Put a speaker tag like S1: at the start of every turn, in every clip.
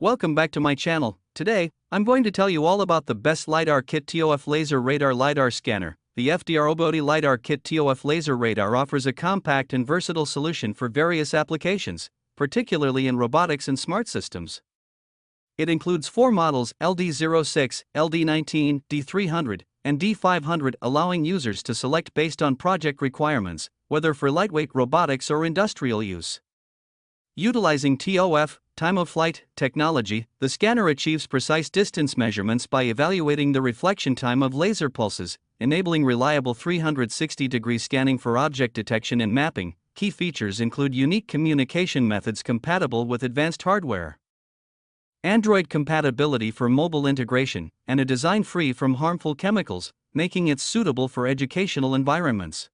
S1: Welcome back to my channel. Today, I'm going to tell you all about the best LiDAR kit. TOF Laser Radar Lidar Scanner. The FDROBOT LiDAR kit TOF Laser Radar offers a compact and versatile solution for various applications, particularly in robotics and smart systems. It includes 4 models: LD06, LD19, D300, and D500, allowing users to select based on project requirements, whether for lightweight robotics or industrial use. Utilizing TOF, time-of-flight, technology, the scanner achieves precise distance measurements by evaluating the reflection time of laser pulses, enabling reliable 360-degree scanning for object detection and mapping. Key features include unique communication methods compatible with advanced hardware, Android compatibility for mobile integration, and a design free from harmful chemicals, making it suitable for educational environments.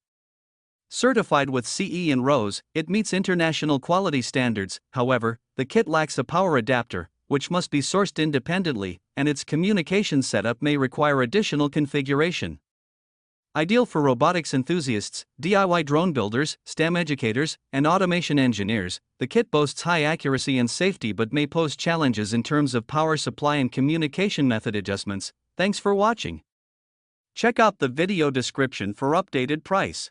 S1: Certified with CE and RoHS, it meets international quality standards. However, the kit lacks a power adapter, which must be sourced independently, and its communication setup may require additional configuration. Ideal for robotics enthusiasts, DIY drone builders, STEM educators, and automation engineers, the kit boasts high accuracy and safety but may pose challenges in terms of power supply and communication method adjustments. Thanks for watching. Check out the video description for updated price.